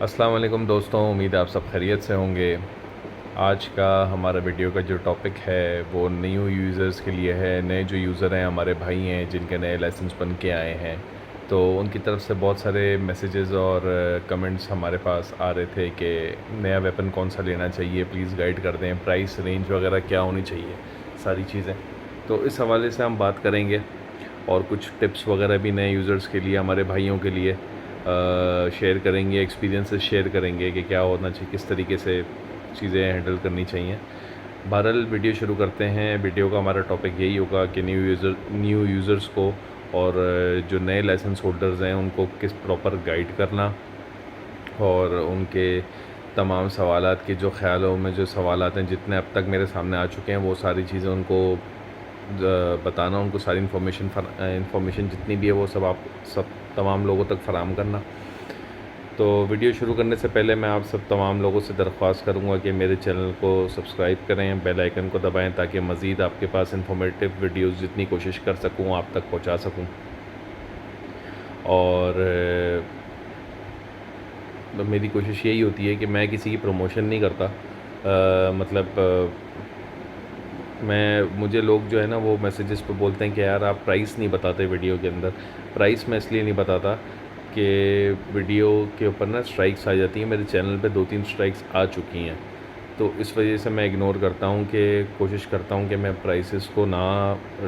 अस्सलाम वालेकुम दोस्तों, उम्मीद है आप सब खैरियत से होंगे। आज का हमारा वीडियो का जो टॉपिक है वो न्यू यूज़र्स के लिए है। नए जो यूज़र हैं, हमारे भाई हैं जिनके नए लाइसेंस बन के आए हैं, तो उनकी तरफ से बहुत सारे मैसेजेस और कमेंट्स हमारे पास आ रहे थे कि नया वेपन कौन सा लेना चाहिए, प्लीज़ गाइड कर दें, प्राइस रेंज वगैरह क्या होनी चाहिए, सारी चीज़ें। तो इस हवाले से हम बात करेंगे और कुछ टिप्स वगैरह भी नए यूज़र्स के लिए, हमारे भाइयों के लिए शेयर करेंगे, एक्सपीरियंसेस शेयर करेंगे कि क्या होना चाहिए, किस तरीके से चीज़ें हैंडल करनी चाहिए। बहरहाल वीडियो शुरू करते हैं। वीडियो का हमारा टॉपिक यही होगा कि न्यू यूज़र्स को और जो नए लाइसेंस होल्डर्स हैं उनको किस प्रॉपर गाइड करना, और उनके तमाम सवालात के जो ख़्यालों में जो सवालात हैं जितने अब तक मेरे सामने आ चुके हैं वो सारी चीज़ें उनको बताना, उनको सारी इन्फॉर्मेशन जितनी भी है वो सब तमाम लोगों तक फ़राहम करना। तो वीडियो शुरू करने से पहले मैं आप सब तमाम लोगों से दरख्वास्त करूंगा कि मेरे चैनल को सब्सक्राइब करें, बेल आइकन को दबाएं ताकि मज़ीद आपके पास इंफॉर्मेटिव वीडियोस जितनी कोशिश कर सकूं आप तक पहुंचा सकूं। और मेरी कोशिश यही होती है कि मैं किसी की प्रमोशन नहीं करता। मुझे लोग जो है ना वो मैसेजेस पे बोलते हैं कि यार आप प्राइस नहीं बताते वीडियो के अंदर। प्राइस मैं इसलिए नहीं बताता कि वीडियो के ऊपर ना स्ट्राइक्स आ जाती हैं। मेरे चैनल पे 2-3 स्ट्राइक्स आ चुकी हैं, तो इस वजह से मैं इग्नोर करता हूँ कि कोशिश करता हूँ कि मैं प्राइसेस को ना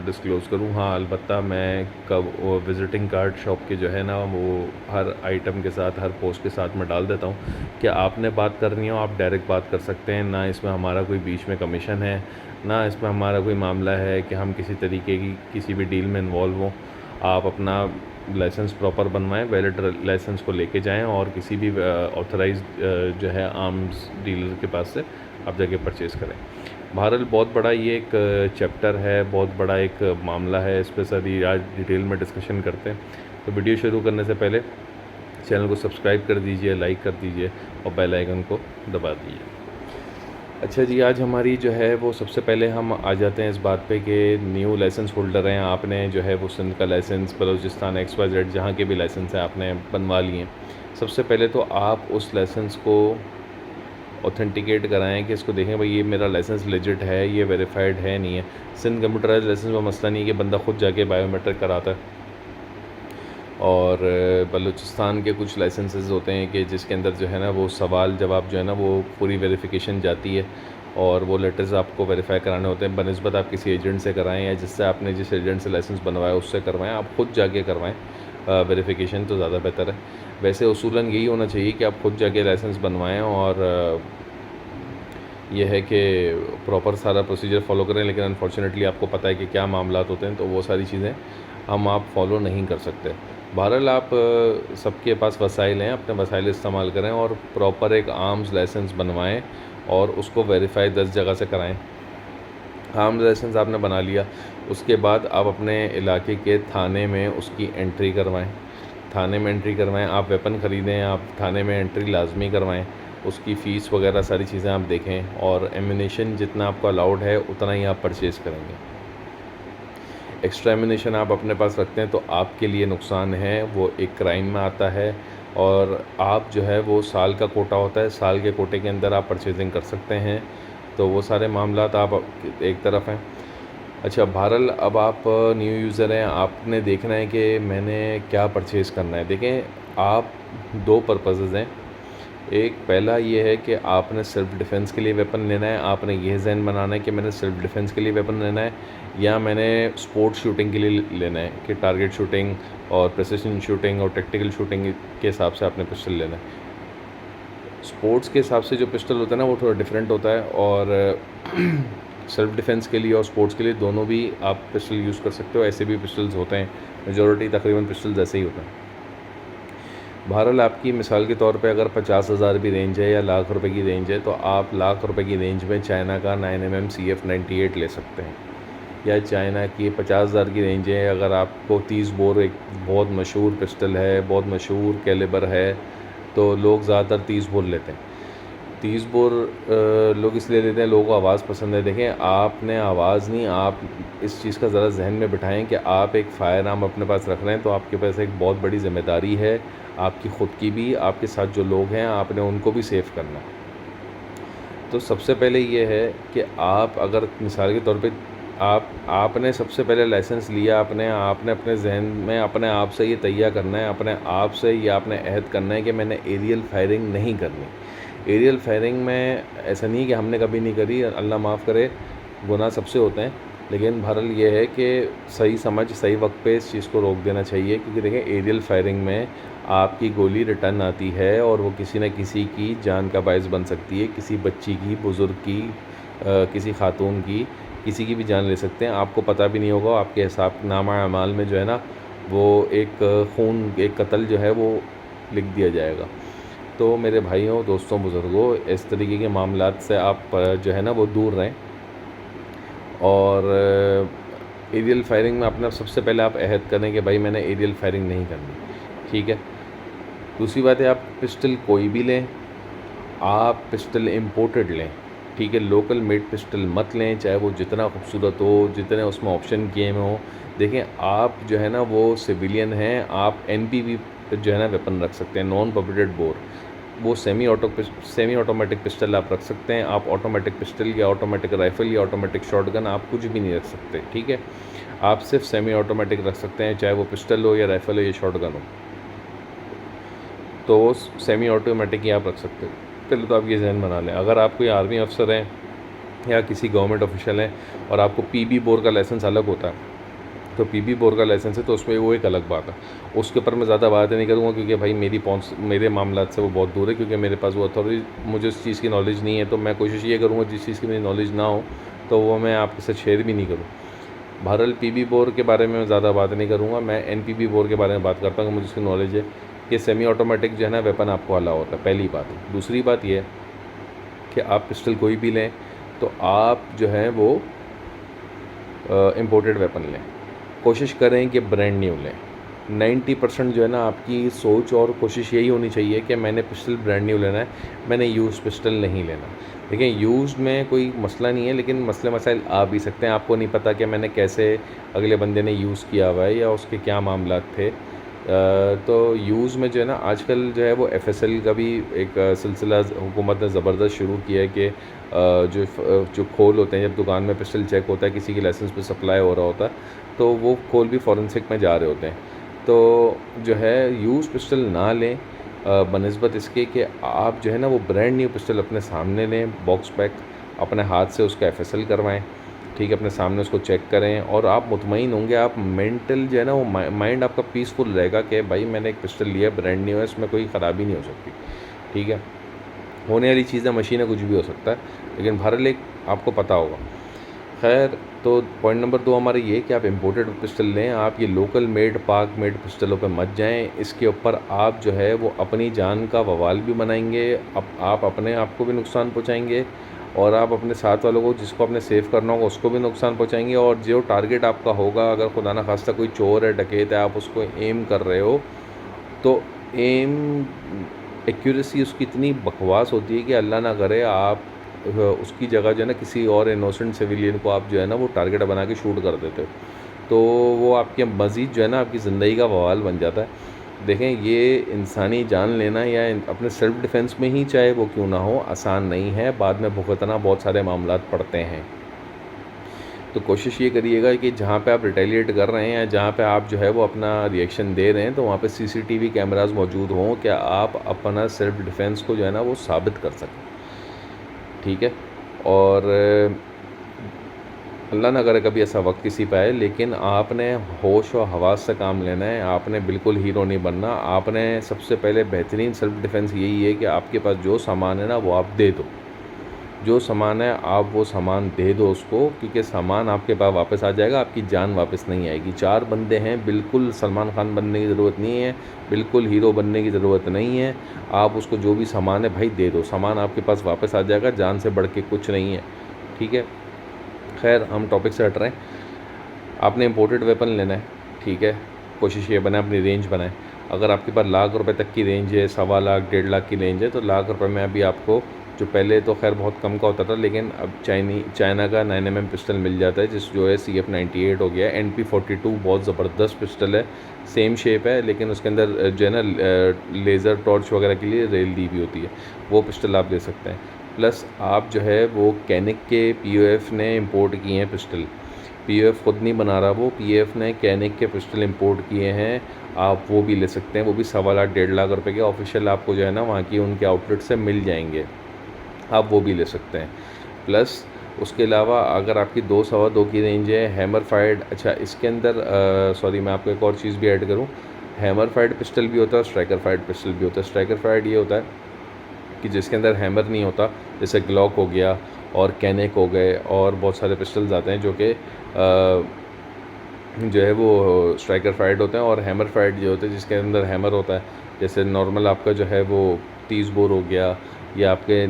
डिस्क्लोज़ करूँ। हाँ, अलबत्ता मैं कब वो विज़िटिंग कार्ड शॉप के जो है ना वो हर आइटम के साथ, हर पोस्ट के साथ मैं डाल देता हूँ कि आपने बात करनी हो आप डायरेक्ट बात कर सकते हैं, ना इसमें हमारा कोई बीच में कमीशन है, ना इसमें हमारा कोई मामला है कि हम किसी तरीके की किसी भी डील में इन्वॉल्व हों। आप अपना लाइसेंस प्रॉपर बनवाएं, वैलिड लाइसेंस को लेके जाएं और किसी भी ऑथराइज्ड जो है आर्म्स डीलर के पास से आप जाके परचेज़ करें। बहरहाल बहुत बड़ा ये एक चैप्टर है, बहुत बड़ा एक मामला है, इस पर सारी आज डिटेल में डिस्कशन करते हैं। तो वीडियो शुरू करने से पहले चैनल को सब्सक्राइब कर दीजिए, लाइक कर दीजिए और बेल आइकन को दबा दीजिए। अच्छा जी, आज हमारी जो है वो सबसे पहले हम आ जाते हैं इस बात पे कि न्यू लाइसेंस होल्डर हैं, आपने जो है वो सिंध का लाइसेंस, बलूचिस्तान XYZ जहाँ के भी लाइसेंस हैं आपने बनवा लिए। सबसे पहले तो आप उस लाइसेंस को ऑथेंटिकेट कराएं कि इसको देखें भाई ये मेरा लाइसेंस लेजिट है, ये वेरीफाइड है नहीं है। सिंध कंप्यूटराइज लाइसेंस में मसला नहीं है कि बंदा खुद जाके बायोमेट्रिक कराता है, और बलूचिस्तान के कुछ लाइसेंसेस होते हैं कि जिसके अंदर जो है ना वो सवाल जवाब जो है ना वो पूरी वेरिफिकेशन जाती है, और वो लेटर्स आपको वेरीफाई कराने होते हैं। बनिस्बत आप किसी एजेंट से कराएं या जिससे आपने जिस एजेंट से लाइसेंस बनवाया उससे करवाएं, आप खुद जाके करवाएं वेरिफिकेशन तो ज़्यादा बेहतर है। वैसे उसूलन यही होना चाहिए कि आप खुद जाके लाइसेंस बनवाएं और यह है कि प्रॉपर सारा प्रोसीजर फॉलो करें। लेकिन अनफॉर्चुनेटली आपको पता है कि क्या मामलात होते हैं, तो वो सारी चीज़ें आप फॉलो नहीं कर सकते। बहरहाल आप सबके पास वसाइल हैं, अपने वसाइल इस्तेमाल करें और प्रॉपर एक आर्म्स लाइसेंस बनवाएं और उसको वेरीफाई 10 जगह से कराएं। आर्म्स लाइसेंस आपने बना लिया, उसके बाद आप अपने इलाके के थाने में उसकी एंट्री करवाएं। थाने में एंट्री करवाएं, आप वेपन ख़रीदें, आप थाने में एंट्री लाजमी करवाएं। उसकी फ़ीस वगैरह सारी चीज़ें आप देखें, और एम्यूनेशन जितना आपको अलाउड है उतना ही आप परचेज़ करेंगे। एक्स्ट्रा एम्यूनेशन आप अपने पास रखते हैं तो आपके लिए नुकसान है, वो एक क्राइम में आता है। और आप जो है वो साल का कोटा होता है, साल के कोटे के अंदर आप परचेजिंग कर सकते हैं। तो वो सारे मामलात आप एक तरफ हैं। अच्छा, बहरहाल अब आप न्यू यूज़र हैं, आपने देखना है कि मैंने क्या परचेज़ करना है। देखें, आप 2 पर्पसेस हैं। एक पहला ये है कि आपने सेल्फ़ डिफ़ेंस के लिए वेपन लेना है, आपने ये ज़हन बनाना है कि मैंने सेल्फ़ डिफ़ेंस के लिए वेपन लेना है, या मैंने स्पोर्ट्स शूटिंग के लिए लेना है कि टारगेट शूटिंग और प्रिसिशन शूटिंग और टैक्टिकल शूटिंग के हिसाब से आपने पिस्टल लेना है। स्पोर्ट्स के हिसाब से जो पिस्टल होता है ना वो थोड़ा डिफरेंट होता है, और सेल्फ़ डिफ़ेंस के लिए और स्पोर्ट्स के लिए दोनों भी आप पिस्टल यूज़ कर सकते हो। ऐसे भी पिस्टल्स होते हैं, मेजॉरिटी तकरीबन पिस्टल्स ऐसे ही होते हैं। बहरहाल आपकी मिसाल के तौर पे अगर 50,000 भी रेंज है या लाख रुपए की रेंज है, तो आप लाख रुपए की रेंज में चाइना का 9mm CF98 ले सकते हैं, या चाइना की 50,000 की रेंज है अगर आपको 30 बोर, एक बहुत मशहूर पिस्टल है, बहुत मशहूर कैलिबर है, तो लोग ज़्यादातर 30 बोर लेते हैं। 30 बोर लोग इसलिए लेते हैं, लोगों को आवाज़ पसंद है। देखें, आपने आवाज़ नहीं, आप इस चीज़ का ज़रा जहन में बिठाएं कि आप एक फ़ायर आर्म अपने पास रख रहे हैं, तो आपके पास एक बहुत बड़ी ज़िम्मेदारी है, आपकी ख़ुद की भी, आपके साथ जो लोग हैं आपने उनको भी सेफ़ करना है। तो सबसे पहले ये है कि आप अगर मिसाल के तौर पे आपने सबसे पहले लाइसेंस लिया, आपने अपने जहन में अपने आप से ये तैयार करना है, अपने आप से ये आपने अहद करना है कि मैंने एरियल फायरिंग नहीं करनी। एरियल फायरिंग में ऐसा नहीं कि हमने कभी नहीं करी, अल्लाह माफ़ करे, गुनाह सबसे होते हैं, लेकिन बहरहाल ये है कि सही समझ सही वक्त पे इस चीज़ को रोक देना चाहिए। क्योंकि देखें, एरियल फायरिंग में आपकी गोली रिटर्न आती है और वो किसी न किसी की जान का बायस बन सकती है, किसी बच्ची की, बुज़ुर्ग की, किसी खातून की, किसी की भी जान ले सकते हैं। आपको पता भी नहीं होगा, आपके हिसाबनामा अमाल में जो है ना वो एक खून, एक कत्ल जो है वो लिख दिया जाएगा। तो मेरे भाइयों, दोस्तों, बुज़ुर्गों, इस तरीके के मामलात से आप जो है ना वो दूर रहें। और एरियल फायरिंग में अपना सबसे पहले आप अहद करें कि भाई मैंने एरियल फायरिंग नहीं करनी, ठीक है। दूसरी बात है, आप पिस्टल कोई भी लें, आप पिस्टल इम्पोर्टेड लें, ठीक है। लोकल मेड पिस्टल मत लें, चाहे वो जितना खूबसूरत हो, जितने उसमें ऑप्शन किए हुए हों। देखें, आप जो है ना वो सिविलियन हैं, आप NPV जो है ना वेपन रख सकते हैं, नॉन पॉपुलेटेड बोर। वो सेमी ऑटोमेटिक पिस्टल आप रख सकते हैं। आप ऑटोमेटिक पिस्टल या ऑटोमेटिक राइफ़ल या ऑटोमेटिक शॉटगन आप कुछ भी नहीं रख सकते, ठीक है। आप सिर्फ सेमी ऑटोमेटिक रख सकते हैं, चाहे वो पिस्टल हो या राइफ़ल हो या शॉटगन हो, तो सेमी ऑटोमेटिक ही आप रख सकते हैं। पहले तो आप ये जहन बना लें। अगर आप कोई आर्मी अफसर हैं या किसी गवर्नमेंट ऑफिशियल हैं और आपको PB बोर का लाइसेंस अलग होता है, तो PB बोर का लाइसेंस है तो उसमें वो एक अलग बात है। उसके ऊपर मैं ज़्यादा बात नहीं करूँगा, क्योंकि भाई मेरे मामलात से वो बहुत दूर है, क्योंकि मेरे पास वो अथॉरिटी, मुझे उस चीज़ की नॉलेज नहीं है। तो मैं कोशिश ये करूँगा जिस चीज़ की मेरी नॉलेज ना हो तो वो मैं आपके साथ शेयर भी नहीं करूँ। बहरहाल PB बोर के बारे में ज़्यादा बात नहीं करूँगा, मैं NPB बोर के बारे में बात करता हूँ कि मुझे उसकी नॉलेज है कि सेमी ऑटोमेटिक जो है ना वेपन आपको अलाउ होता है, पहली बात। दूसरी बात ये है कि आप पिस्टल कोई भी लें तो आप जो है वो इम्पोर्टेड वेपन लें। कोशिश करें कि ब्रांड न्यू लें। 90% जो है ना आपकी सोच और कोशिश यही होनी चाहिए कि मैंने पिस्टल ब्रांड न्यू लेना है, मैंने यूज़ पिस्टल नहीं लेना। देखिए, यूज़ में कोई मसला नहीं है, लेकिन मसले मसाइल आ भी सकते हैं। आपको नहीं पता कि मैंने कैसे अगले बंदे ने यूज़ किया हुआ है या उसके क्या मामलात थे। तो यूज़ में जो है ना आजकल जो है वो FSL का भी एक सिलसिला हुकूमत ने ज़बरदस्त शुरू किया है कि जो खोल होते हैं, जब दुकान में पिस्टल चेक होता है, किसी के लाइसेंस पे सप्लाई हो रहा होता है, तो वो खोल भी फॉरेंसिक में जा रहे होते हैं। तो जो है यूज़ पिस्टल ना लें, बनिस्बत इसके कि आप जो है ना वो ब्रांड न्यू पिस्टल अपने सामने लें, बॉक्स पैक, अपने हाथ से उसका FSL करवाएं, ठीक है, अपने सामने उसको चेक करें और आप मुतमईन होंगे। आप मेंटल जो है ना वो माइंड आपका पीसफुल रहेगा कि भाई मैंने एक पिस्टल लिया, ब्रांड न्यू है, इसमें कोई ख़राबी नहीं हो सकती, ठीक है। होने वाली चीज़ें, मशीनें, कुछ भी हो सकता है, लेकिन बहरहाल एक आपको पता होगा। खैर, तो पॉइंट नंबर 2 हमारे ये कि आप इम्पोर्टेड पिस्टल लें, आप ये लोकल मेड, पाक मेड पिस्टलों पे मत जाएं। इसके ऊपर आप जो है वो अपनी जान का बवाल भी बनाएंगे, आप अपने आप को भी नुकसान पहुंचाएंगे और आप अपने साथ वालों को, जिसको आपने सेव करना होगा, उसको भी नुकसान पहुंचाएंगे। और जो टारगेट आपका होगा, अगर खुदा न खास्ता कोई चोर है, डकैत है, आप उसको एम कर रहे हो, तो एम एक्यूरेसी उसकी इतनी बकवास होती है कि अल्लाह ना करे आप उसकी जगह जो है ना किसी और इनोसेंट सिविलियन को आप जो है ना वो टारगेट बना के शूट कर देते हो, तो वो आपके मज़ीद जो है ना आपकी ज़िंदगी का बवाल बन जाता है। देखें, ये इंसानी जान लेना या अपने सेल्फ़ डिफेंस में ही चाहे वो क्यों ना हो, आसान नहीं है, बाद में भुगतना बहुत सारे मामलात पड़ते हैं। तो कोशिश ये करिएगा कि जहाँ पे आप रिटेलिएट कर रहे हैं या जहाँ पे आप जो है वो अपना रिएक्शन दे रहे हैं, तो वहाँ पे CCTV कैमरास मौजूद हों कि आप अपना सेल्फ़ डिफेंस को जो है ना वो साबित कर सकें, ठीक है। और अल्लाह ना करे कभी ऐसा वक्त किसी पे आए, लेकिन आपने होश और हवास से काम लेना है। आपने बिल्कुल हीरो नहीं बनना। आपने सबसे पहले बेहतरीन सेल्फ़ डिफेंस यही है कि आपके पास जो सामान है ना वो आप दे दो, जो सामान है आप वो सामान दे दो उसको, क्योंकि सामान आपके पास वापस आ जाएगा, आपकी जान वापस नहीं आएगी। 4 बंदे हैं, बिल्कुल सलमान खान बनने की ज़रूरत नहीं है, बिल्कुल हीरो बनने की ज़रूरत नहीं है। आप उसको जो भी सामान है भाई दे दो, सामान आपके पास वापस आ जाएगा, जान से बढ़ के कुछ नहीं है, ठीक है। खैर, हम टॉपिक से हट रहे हैं। आपने इम्पोर्टेड वेपन लेना है, ठीक है, कोशिश ये बनाए अपनी रेंज बनाएं। अगर आपके पास लाख रुपए तक की रेंज है, 1.25 लाख 1.5 लाख की रेंज है, तो लाख रुपए में अभी आपको, जो पहले तो खैर बहुत कम का होता था, लेकिन अब चाइना का 9mm पिस्टल मिल जाता है, जो है CF98 हो गया है। NP42 बहुत ज़बरदस्त पिस्टल है, सेम शेप है, लेकिन उसके अंदर जो है ना लेज़र टॉर्च वगैरह के लिए रेल दी भी होती है, वो पिस्टल आप ले सकते हैं। प्लस आप जो है वो कैनिक के POF ने इंपोर्ट किए हैं पिस्टल, POF खुद नहीं बना रहा, वो POF ने कैनिक के पिस्टल इंपोर्ट किए हैं, आप वो भी ले सकते हैं। वो भी 1.25 लाख 1.5 लाख रुपए के ऑफिशियल आपको जो है ना वहाँ की उनके आउटलेट से मिल जाएंगे, आप वो भी ले सकते हैं। प्लस उसके अलावा अगर आपकी 2 सवा 2 की रेंज है, हैमर फायर्ड, अच्छा इसके अंदर सॉरी मैं आपको एक और चीज़ भी ऐड करूँ, हैमर फायर्ड पिस्टल भी होता है, स्ट्राइकर फायर्ड पिस्टल भी होता है। स्ट्राइकर फायर्ड ये होता है कि जिसके अंदर हैमर नहीं होता, जैसे ग्लॉक हो गया और कैनिक हो गए, और बहुत सारे पिस्टल्स आते हैं जो कि जो है वो स्ट्राइकर फायर्ड होते हैं। और हैमर फायर्ड जो होते हैं जिसके अंदर हैमर होता है, जैसे नॉर्मल आपका जो है वो 30 बोर हो गया, या आपके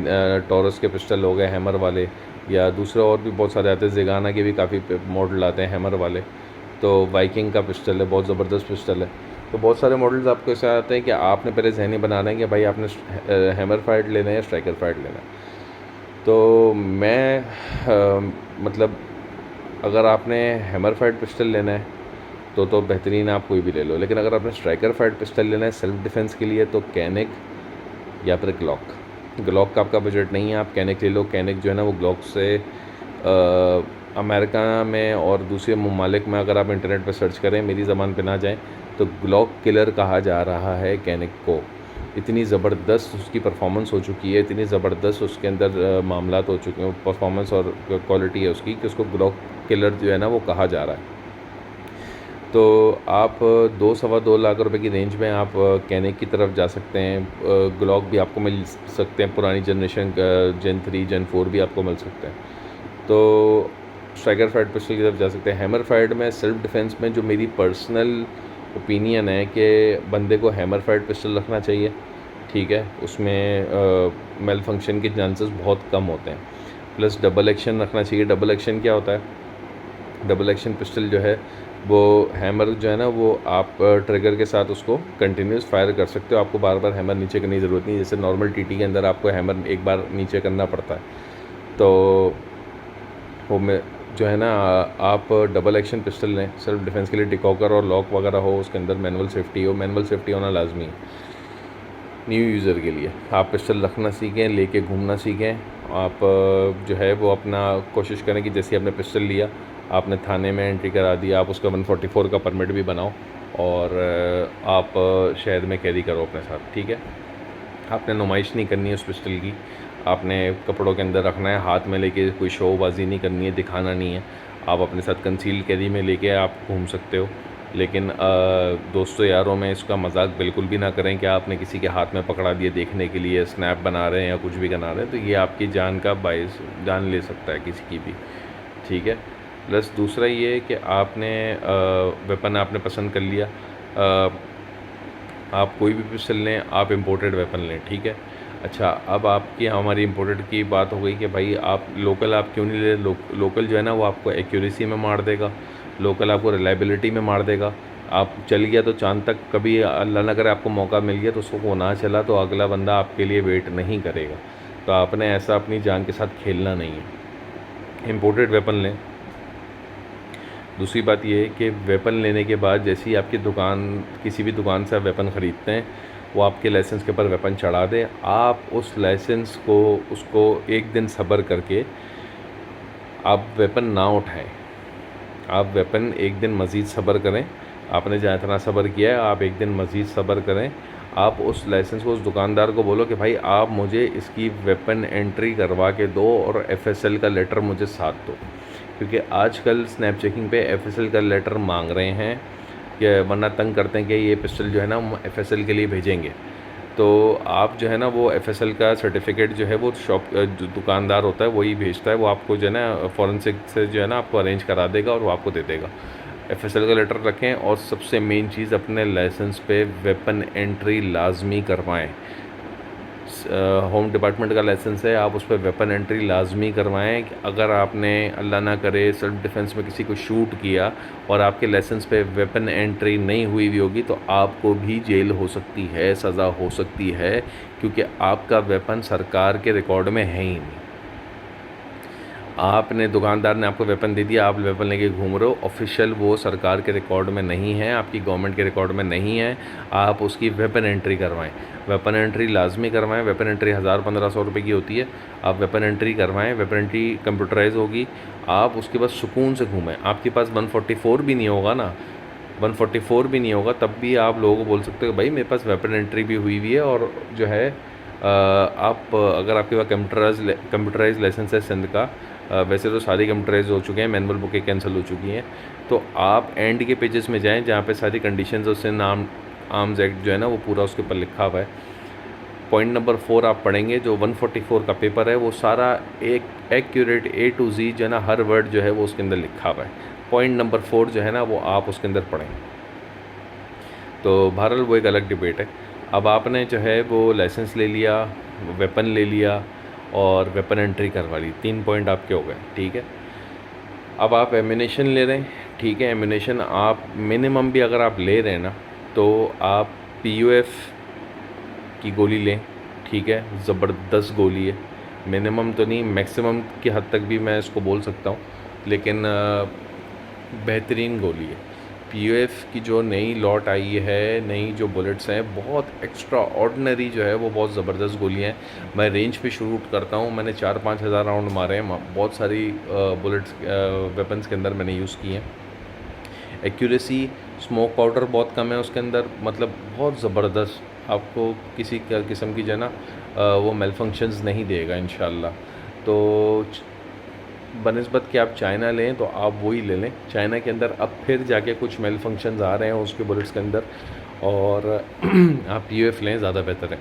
टॉरस के पिस्टल हो गए हैमर वाले, या दूसरे और भी बहुत सारे आते हैं, ज़ेगाना के भी काफ़ी मॉडल आते हैं हैमर वाले। तो वाइकिंग का पिस्टल है, बहुत ज़बरदस्त पिस्टल है। तो बहुत सारे मॉडल्स आपको ऐसे आते हैं कि आपने पहले ज़हनी बनाना है कि भाई आपने हैमर फायर्ड लेना है या स्ट्राइकर फायर्ड लेना है। तो मैं मतलब अगर आपने हैमर फायर्ड पिस्टल लेना है तो बेहतरीन आप कोई भी ले लो, लेकिन अगर आपने स्ट्राइकर फायर्ड पिस्टल लेना है सेल्फ डिफेंस के लिए, तो कैनिक या फिर ग्लॉक का आपका बजट नहीं है, आप कैनिक ले लो। कैनिक जो है ना वो ग्लॉक से अमेरिका में और दूसरे ममालिक में अगर आप इंटरनेट पर सर्च करें, मेरी ज़बान पे ना जाएं, तो ग्लॉक किलर कहा जा रहा है कैनिक को। इतनी ज़बरदस्त उसकी परफॉर्मेंस हो चुकी है, इतनी ज़बरदस्त उसके अंदर मामलात हो चुके हैं, परफॉर्मेंस और क्वालिटी है उसकी, कि उसको ग्लॉक किलर जो है ना वो कहा जा रहा है। तो आप 2 सवा 2 लाख रुपए की रेंज में आप कैनिक की तरफ जा सकते हैं। ग्लॉक भी आपको मिल सकते हैं, पुरानी जनरेशन Gen 3 Gen 4 भी आपको मिल सकते हैं। तो स्ट्राइकर फायर्ड पिस्टल की तरफ जा सकते हैं। हैमर फायर्ड में सेल्फ डिफेंस में जो मेरी पर्सनल ओपिनियन है कि बंदे को हैमर फायर्ड पिस्टल रखना चाहिए, ठीक है, उसमें मेल फंक्शन के चांसेस बहुत कम होते हैं। प्लस डबल एक्शन रखना चाहिए। डबल एक्शन क्या होता है? डबल एक्शन पिस्टल जो है वो हैमर जो है ना वो आप ट्रिगर के साथ उसको कंटिन्यूस फायर कर सकते हो, आपको बार बार हैमर नीचे करने की ज़रूरत नहीं, जैसे नॉर्मल TT के अंदर आपको हैमर एक बार नीचे करना पड़ता है। तो वो में जो है ना आप डबल एक्शन पिस्टल लें सेल्फ डिफेंस के लिए, डिकॉकर और लॉक वगैरह हो, उसके अंदर मैनुअल सेफ्टी हो, मैनुअल सेफ्टी होना लाजमी है न्यू यूज़र के लिए। आप पिस्टल रखना सीखें, लेके घूमना सीखें। आप जो है वो अपना कोशिश करें कि जैसे आपने पिस्टल लिया, आपने थाने में एंट्री करा दी, आप उसका 144 का परमिट भी बनाओ और आप शहर में कैरी करो अपने साथ, ठीक है। आपने नुमाइश नहीं करनी है उस पिस्टल की, आपने कपड़ों के अंदर रखना है, हाथ में लेके कोई शोबाजी नहीं करनी है, दिखाना नहीं है। आप अपने साथ कंसील कैरी में लेके आप घूम सकते हो, लेकिन दोस्तों यारों में इसका मजाक बिल्कुल भी ना करें कि आपने किसी के हाथ में पकड़ा दिए देखने के लिए, स्नैप बना रहे हैं या कुछ भी बना रहे हैं, तो ये आपकी जान का बाइस जान ले सकता है किसी की भी, ठीक है। प्लस दूसरा ये कि आपने वेपन आपने पसंद कर लिया, आप कोई भी पिस्टल लें, आप इम्पोर्टेड वेपन लें, ठीक है। अच्छा, अब आपकी हमारी इम्पोर्टेड की बात हो गई कि भाई आप लोकल आप क्यों नहीं ले। लोकल जो है ना वो आपको एक्यूरेसी में मार देगा, लोकल आपको रिलायबिलिटी में मार देगा। आप चल गया तो चांद तक, कभी अल्लाह न करे आपको मौका मिल गया तो उसको ना चला तो अगला बंदा आपके लिए वेट नहीं करेगा। तो आपने ऐसा अपनी जान के साथ खेलना नहीं है, इम्पोर्टेड वेपन लें। दूसरी बात ये है कि वेपन लेने के बाद जैसे ही आपकी दुकान, किसी भी दुकान से आप वेपन ख़रीदते हैं, वो आपके लाइसेंस के ऊपर वेपन चढ़ा दे, आप उस लाइसेंस को उसको एक दिन सब्र करके आप वेपन ना उठाएं। आप वेपन एक दिन मज़ीद सब्र करें, आपने जहाँ इतना सब्र किया है आप एक दिन मज़ीद सब्र करें। आप उस लाइसेंस को उस दुकानदार को बोलो कि भाई आप मुझे इसकी वेपन एंट्री करवा के दो और FSL का लेटर मुझे साथ दो, क्योंकि आजकल स्नैप चेकिंग पे FSL का लेटर मांग रहे हैं, कि वरना तंग करते हैं कि ये पिस्टल जो है ना हम FSL के लिए भेजेंगे। तो आप जो है ना वो FSL का सर्टिफिकेट जो है वो शॉप जो दुकानदार होता है वही भेजता है, वो आपको जो है ना फॉरेंसिक से जो है ना आपको अरेंज करा देगा और वो आपको दे देगा। FSL का लेटर रखें, और सबसे मेन चीज़ अपने लाइसेंस पे वेपन एंट्री लाजमी करवाएं। होम डिपार्टमेंट का लाइसेंस है, आप उस पर वेपन एंट्री लाजमी करवाएं। अगर आपने अल्लाह ना करे सेल्फ डिफेंस में किसी को शूट किया और आपके लाइसेंस पे वेपन एंट्री नहीं हुई भी होगी तो आपको भी जेल हो सकती है, सज़ा हो सकती है, क्योंकि आपका वेपन सरकार के रिकॉर्ड में है ही नहीं। आपने दुकानदार ने आपको वेपन दे दिया, आप वेपन लेके घूम रहे हो, ऑफिशियल वो सरकार के रिकॉर्ड में नहीं है, आपकी गवर्नमेंट के रिकॉर्ड में नहीं है, आप उसकी वेपन एंट्री करवाएं। वेपन एंट्री लाजमी करवाएं। वेपन एंट्री 1000-1500 रुपये की होती है। आप वेपन एंट्री करवाएं। वेपन एंट्री कंप्यूटराइज होगी, आप उसके बाद सुकून से घूमें। आपके पास 144 भी नहीं होगा ना, 144 भी नहीं होगा, तब भी आप लोगों को बोल सकते हो भाई मेरे पास वेपन एंट्री भी हुई है। और जो है आप अगर आपके पास कंप्यूटराइज लाइसेंस है सिंध का, वैसे तो सारी कंप्यूटराइज हो चुके हैं, मैनुअल बुकें कैंसिल हो चुकी हैं, तो आप एंड के पेजेस में जाएं जहाँ पे सारी कंडीशंस और सिंध आर्म्स एक्ट जो है ना वो पूरा उसके ऊपर लिखा हुआ है। पॉइंट नंबर 4 आप पढ़ेंगे, जो 144 का पेपर है वो सारा एक एक्यूरेट A to Z जो है ना, हर वर्ड जो है वो उसके अंदर लिखा हुआ है। पॉइंट नंबर 4 जो है ना वो आप उसके अंदर पढ़ें। तो बहरहाल वो एक अलग डिबेट है। अब आपने जो है वो लाइसेंस ले लिया, वेपन ले लिया और वेपन एंट्री करवा ली, 3 पॉइंट आपके हो गए, ठीक है। अब आप एम्यूनेशन ले रहे हैं, ठीक है। एम्यूनेशन आप मिनिमम भी अगर आप ले रहे हैं ना तो आप POF की गोली लें, ठीक है। ज़बरदस्त गोली है, मिनिमम तो नहीं मैक्सिमम की हद तक भी मैं इसको बोल सकता हूँ, लेकिन बेहतरीन गोली है। POF की जो नई लॉट आई है, नई जो बुलेट्स हैं, बहुत एक्स्ट्रा ऑर्डिनरी जो है वो बहुत ज़बरदस्त गोली हैं। मैं रेंज पे शूट करता हूँ, मैंने 4-5 हज़ार राउंड मारे हैं, बहुत सारी बुलेट्स वेपन्स के अंदर मैंने यूज़ की हैं। एक्यूरेसी, स्मोक पाउडर बहुत कम है उसके अंदर, मतलब बहुत ज़बरदस्त, आपको किसी किस्म की जो है ना वो मेल फंक्शंस नहीं देगा इंशाल्लाह। तो बनस्बत कि आप चाइना लें तो आप वही ले लें। चाइना के अंदर अब फिर जाके कुछ मेल फंक्शंस आ रहे हैं उसके बुलेट्स के अंदर, और आप POF लें, ज़्यादा बेहतर है।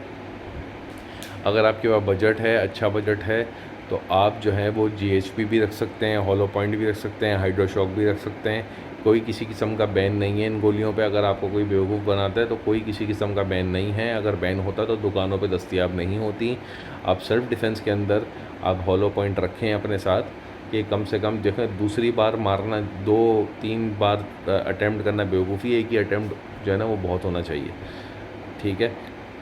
अगर आपके पास बजट है, अच्छा बजट है, तो आप जो है वो GHP भी रख सकते हैं, हॉलो पॉइंट भी रख सकते हैं, हाइड्रोशॉक भी रख सकते हैं। कोई किसी किस्म का बैन नहीं है इन गोलियों पे। अगर आपको कोई बेवकूफ़ बनाता है तो कोई किसी किस्म का बैन नहीं है। अगर बैन होता तो दुकानों पे दस्तयाब नहीं होती। आप सेल्फ़ डिफेंस के अंदर आप हॉलो पॉइंट रखें अपने साथ, कि कम से कम देखें, दूसरी बार मारना, 2-3 बार अटैम्प्ट करना बेवकूफ़ी है, एक ही अटैम्प्ट जो है ना वो बहुत होना चाहिए, ठीक है।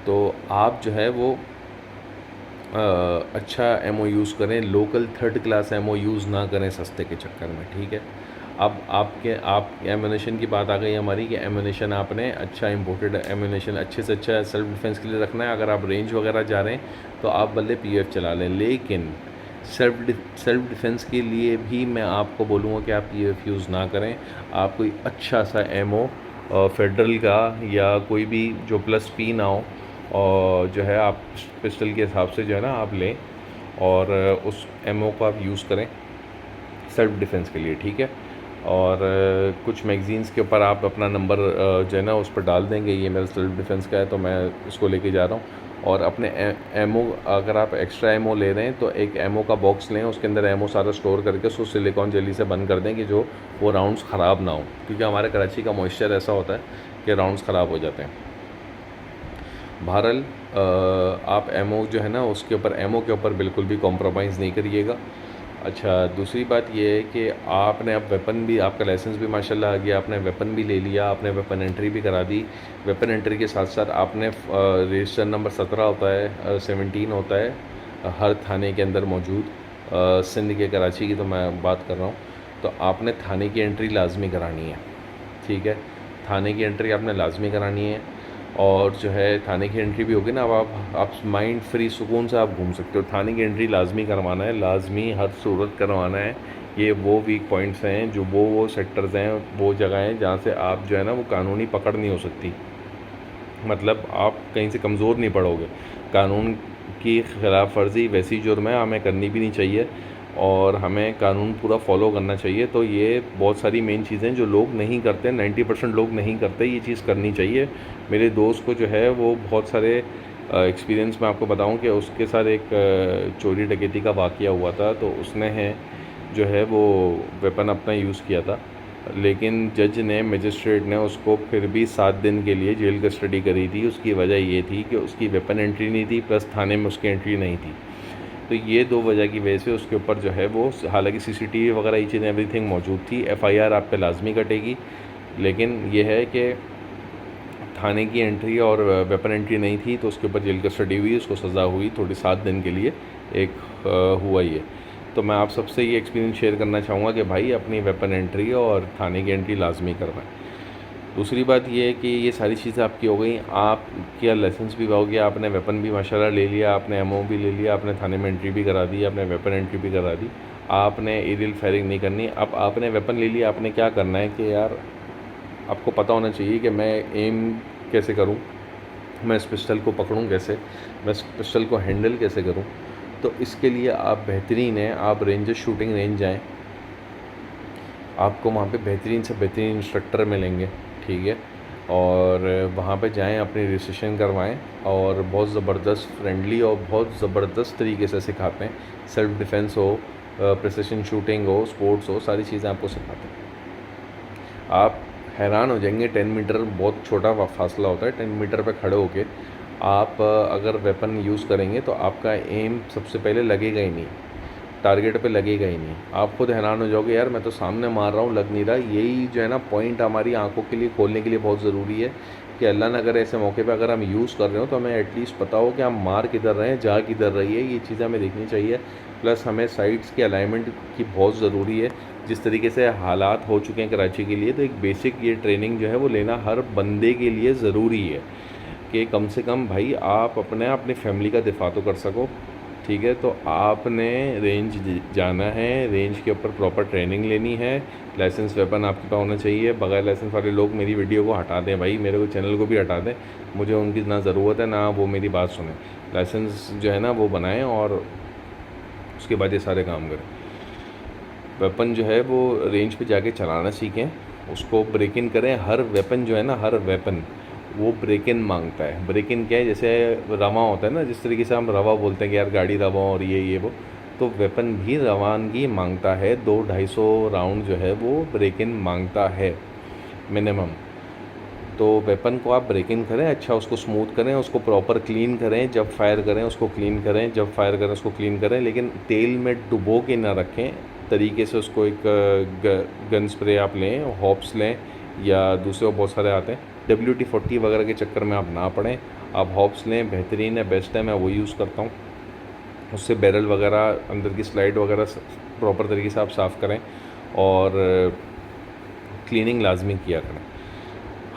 तो आप जो है वो अच्छा एमओ यूज़ करें, local 3rd class MO use ना करें सस्ते के चक्कर में, ठीक है। अब आप एम्यूनेशन की बात आ गई हमारी, कि एम्यूनेशन आपने अच्छा इंपोर्टेड एम्यूनेशन अच्छे से अच्छा सेल्फ डिफेंस के लिए रखना है। अगर आप रेंज वगैरह जा रहे हैं तो आप बल्ले POF चला लें, लेकिन सेल्फ डिफेंस के लिए भी मैं आपको बोलूँगा कि आप POF यूज़ ना करें। आप कोई अच्छा सा एमओ फेडरल का या कोई भी जो +P ना हो, और जो है आप पिस्टल के हिसाब से जो है ना आप लें, और उस एमओ को आप यूज़ करें सेल्फ डिफेंस के लिए, ठीक है। और कुछ मैगज़ीन्स के ऊपर आप अपना नंबर जो है ना उस पर डाल देंगे, ये मेरा सेल्फ डिफेंस का है तो मैं इसको लेके जा रहा हूँ। और अपने एमओ, अगर आप एक्स्ट्रा एमओ ले रहे हैं तो एक एमओ का बॉक्स लें, उसके अंदर एमओ सारा स्टोर करके उसको सिलिकॉन जेली से बंद कर दें कि जो वो राउंड्स ख़राब ना हो, क्योंकि हमारे कराची का मॉइस्चर ऐसा होता है कि राउंड्स ख़राब हो जाते हैं। बहरहाल आप एमओ जो है ना उसके ऊपर, एमओ के ऊपर बिल्कुल भी कॉम्प्रोमाइज़ नहीं करिएगा। अच्छा, दूसरी बात ये है कि आपने अब वेपन भी, आपका लाइसेंस भी माशाल्लाह आ गया, आपने वेपन भी ले लिया, आपने वेपन एंट्री भी करा दी। वेपन एंट्री के साथ साथ आपने रजिस्टर नंबर 17 होता है, 17 होता है हर थाने के अंदर मौजूद, सिंध के कराची की तो मैं बात कर रहा हूँ। तो आपने थाने की एंट्री लाजमी करानी है, ठीक है। थाने की एंट्री आपने लाजमी करानी है, और जो है थाने की एंट्री भी होगी ना, अब आप माइंड फ्री सुकून से आप घूम सकते हो। थाने की एंट्री लाजमी करवाना है, लाजमी हर सूरत करवाना है। ये वो वीक पॉइंट्स हैं, जो वो सेक्टर्स हैं, वो जगह हैं जहाँ से आप जो है ना वो कानूनी पकड़ नहीं हो सकती, मतलब आप कहीं से कमज़ोर नहीं पड़ोगे। कानून की खिलाफ वर्जी वैसी जुर्म है, हमें करनी भी नहीं चाहिए, और हमें कानून पूरा फॉलो करना चाहिए। तो ये बहुत सारी मेन चीज़ें जो लोग नहीं करते, 90% लोग नहीं करते, ये चीज़ करनी चाहिए। मेरे दोस्त को जो है वो बहुत सारे एक्सपीरियंस मैं आपको बताऊं कि उसके साथ एक चोरी डकैती का वाक़या हुआ था, तो उसने जो है वो वेपन अपना यूज़ किया था, लेकिन जज ने, मजिस्ट्रेट ने उसको फिर भी 7 दिन के लिए जेल कस्टडी करी थी। उसकी वजह ये थी कि उसकी वेपन एंट्री नहीं थी, प्लस थाने में उसकी एंट्री नहीं थी। तो ये 2 वजह की वजह से उसके ऊपर जो है वो, हालांकि सीसीटीवी वगैरह ईच एंड एवरीथिंग मौजूद थी, एफआईआर आप पे लाजमी कटेगी, लेकिन ये है कि थाने की एंट्री और वेपन एंट्री नहीं थी, तो उसके ऊपर जेल कस्टडी हुई, उसको सज़ा हुई थोड़ी 7 दिन के लिए एक हुआ ये। तो मैं आप सबसे ये एक्सपीरियंस शेयर करना चाहूँगा कि भाई अपनी वेपन एंट्री और थाने की एंट्री लाजमी करवाएं। दूसरी बात ये है कि ये सारी चीज़ें आपकी हो गई, आपका लाइसेंस भी हो गया, आपने वेपन भी माशाल्लाह ले लिया, आपने एमओ भी ले लिया, आपने थाने में एंट्री भी करा दी, आपने वेपन एंट्री भी करा दी, आपने एरियल फायरिंग नहीं करनी। अब आपने वेपन ले लिया, आपने क्या करना है कि यार आपको पता होना चाहिए कि मैं एम कैसे करूं, मैं इस पिस्टल को पकड़ूं कैसे, मैं इस पिस्टल को हैंडल कैसे करूं। तो इसके लिए आप बेहतरीन है, आप रेंजर शूटिंग रेंज जाएं, आपको वहाँ पे बेहतरीन से बेहतरीन इंस्ट्रक्टर मिलेंगे, ठीक है, और वहाँ पे जाएं, अपनी रजिस्ट्रेशन करवाएं, और बहुत ज़बरदस्त फ्रेंडली और बहुत ज़बरदस्त तरीके से सिखाते हैं। सेल्फ़ डिफेंस हो, प्रिसिशन शूटिंग हो, स्पोर्ट्स हो, सारी चीज़ें आपको सिखाते हैं। आप हैरान हो जाएंगे, 10 मीटर बहुत छोटा फासला होता है, 10 मीटर पे खड़े होके आप अगर वेपन यूज़ करेंगे तो आपका एम सबसे पहले लगेगा ही नहीं, टारगेट पे लगेगा ही नहीं। आप खुद हैरान हो जाओगे, यार मैं तो सामने मार रहा हूँ, लग नहीं रहा। यही जो है ना पॉइंट हमारी आंखों के लिए खोलने के लिए बहुत ज़रूरी है कि अल्लाह ना करे ऐसे मौके पे अगर हम यूज़ कर रहे हो तो हमें एटलीस्ट पता हो कि हम मार किधर रहे हैं, जा किधर रही है, ये चीज़ें हमें देखनी चाहिए। प्लस हमें साइट्स की अलाइनमेंट की बहुत ज़रूरी है। जिस तरीके से हालात हो चुके हैं कराची के लिए, तो एक बेसिक ये ट्रेनिंग जो है वो लेना हर बंदे के लिए ज़रूरी है कि कम से कम भाई आप अपनी फैमिली का दिफा तो कर सको, ठीक है। तो आपने रेंज जाना है, रेंज के ऊपर प्रॉपर ट्रेनिंग लेनी है, लाइसेंस वेपन आपके पास होना चाहिए। बगैर लाइसेंस वाले लोग मेरी वीडियो को हटा दें भाई, मेरे को चैनल को भी हटा दें, मुझे उनकी ना ज़रूरत है ना वो मेरी बात सुने। लाइसेंस जो है ना वो बनाएं और उसके बाद ये सारे काम करें। वेपन जो है वो रेंज पे जाके चलाना सीखें, उसको ब्रेक इन करें। हर वेपन जो है ना, हर वेपन वो ब्रेक इन मांगता है। ब्रेक इन क्या है, जैसे रवा होता है ना, जिस तरीके से हम रवा बोलते हैं कि यार गाड़ी रवा और ये वो, तो वेपन भी रवानगी मांगता है। 200-250 राउंड जो है वो ब्रेक इन मांगता है मिनिमम। तो वेपन को आप ब्रेक इन करें, अच्छा उसको स्मूथ करें, उसको प्रॉपर क्लीन करें, जब फायर करें उसको क्लीन करें, जब फायर करें उसको क्लीन करें, लेकिन तेल में डुबो के ना रखें तरीके से उसको। एक गन स्प्रे आप लें, हॉप्स लें, या दूसरे बहुत सारे आते हैं, WD-40 वगैरह के चक्कर में आप ना पड़ें। आप हॉप्स लें, बेहतरीन है, बेस्ट है, मैं वो यूज़ करता हूँ। उससे बैरल वगैरह, अंदर की स्लाइड वगैरह प्रॉपर तरीके से आप साफ़ करें और क्लीनिंग लाजमी किया करें।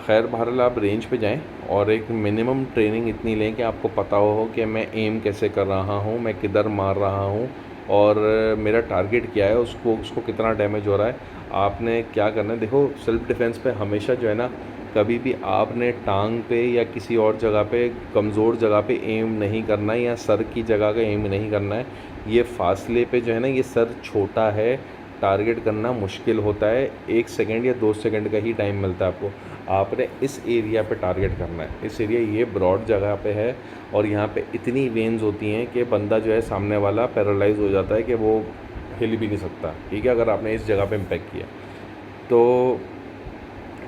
खैर बहरहाल आप रेंज पे जाएं और एक मिनिमम ट्रेनिंग इतनी लें कि आपको पता हो कि मैं एम कैसे कर रहा हूँ, मैं किधर मार रहा हूँ और मेरा टारगेट क्या है, उसको कितना डैमेज हो रहा है। आपने क्या करना है, देखो सेल्फ़ डिफेंस पे हमेशा जो है ना, कभी भी आपने टांग पे या किसी और जगह पे, कमज़ोर जगह पे एम नहीं करना है, या सर की जगह का एम नहीं करना है। ये फासले पे जो है ना, ये सर छोटा है, टारगेट करना मुश्किल होता है, 1 सेकंड या 2 सेकंड का ही टाइम मिलता है आपको। आपने इस एरिया पे टारगेट करना है। इस एरिया ये ब्रॉड जगह पे है और यहाँ पे इतनी वेन्स होती हैं कि बंदा जो है सामने वाला पैरालाइज हो जाता है कि वो हिल भी नहीं सकता, ठीक है, अगर आपने इस जगह पे इम्पैक्ट किया। तो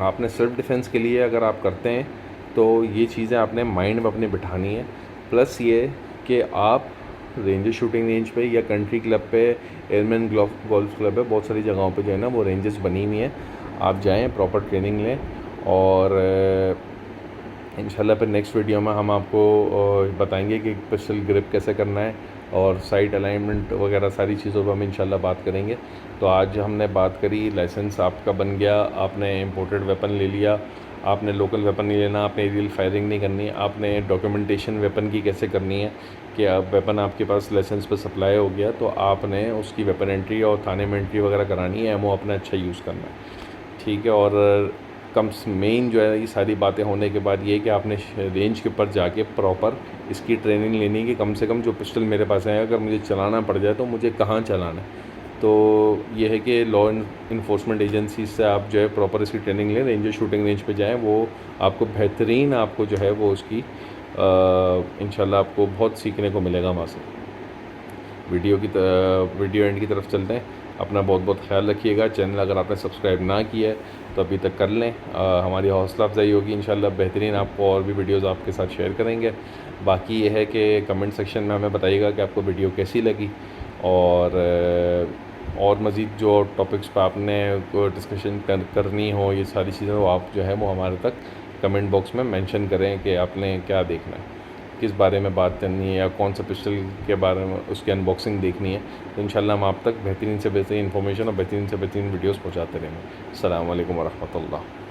आपने सेल्फ़ डिफेंस के लिए अगर आप करते हैं तो ये चीज़ें आपने माइंड में अपने बिठानी है। प्लस ये कि आप रेंजर शूटिंग रेंज पे या कंट्री क्लब पे, एयरमैन गोल्फ क्लब है, बहुत सारी जगहों पे जो है ना वो रेंजेस बनी हुई हैं। आप जाएं, प्रॉपर ट्रेनिंग लें और इंशाल्लाह फिर नेक्स्ट वीडियो में हम आपको बताएंगे कि पिस्टल ग्रिप कैसे करना है और साइट अलाइनमेंट वगैरह सारी चीज़ों पर हम इंशाल्लाह बात करेंगे। तो आज हमने बात करी, लाइसेंस आपका बन गया, आपने इंपोर्टेड वेपन ले लिया, आपने लोकल वेपन नहीं लेना, आपने एरियल फायरिंग नहीं करनी, आपने डॉक्यूमेंटेशन वेपन की कैसे करनी है कि अब वेपन आपके पास लाइसेंस पर सप्लाई हो गया तो आपने उसकी वेपन एंट्री और थाने में एंट्री वगैरह करानी है, एमओ अपना अच्छा यूज़ करना है, ठीक है। और कम मेन जो है ये सारी बातें होने के बाद ये कि आपने रेंज के ऊपर जाके प्रॉपर इसकी ट्रेनिंग लेनी है कि कम से कम जो पिस्टल मेरे पास है अगर मुझे चलाना पड़ जाए तो मुझे कहाँ चलाना है। तो ये है कि लॉ इन्फोर्समेंट एजेंसी से आप जो है प्रॉपर इसकी ट्रेनिंग लें, रेंजर शूटिंग रेंज पे जाएं, वो आपको बेहतरीन आपको जो है वो उसकी इंशाल्लाह आपको बहुत सीखने को मिलेगा वहाँ से। वीडियो एंड की तरफ चलते हैं। अपना बहुत बहुत ख्याल रखिएगा। चैनल अगर आपने सब्सक्राइब ना किया है तो अभी तक कर लें, हमारी हौसला अफजाई होगी। इंशाल्लाह बेहतरीन आपको और भी वीडियोज़ आपके साथ शेयर करेंगे। बाकी ये है कि कमेंट सेक्शन में हमें बताइएगा कि आपको वीडियो कैसी लगी, और मज़ीद जो टॉपिक्स पर आपने डिस्कशन करनी हो, ये सारी चीज़ें वो आप जो है वो हमारे तक कमेंट बॉक्स में मेंशन करें कि आपने क्या देखना है, किस बारे में बात करनी है, या कौन सा पिस्टल के बारे में उसकी अनबॉक्सिंग देखनी है। तो इंशाल्लाह हम आप तक बेहतरीन से बेहतरीन इन्फॉर्मेशन और बेहतरीन से बेहतरीन वीडियोस पहुंचाते रहेंगे। अस्सलाम वालेकुम वरहमतुल्लाह।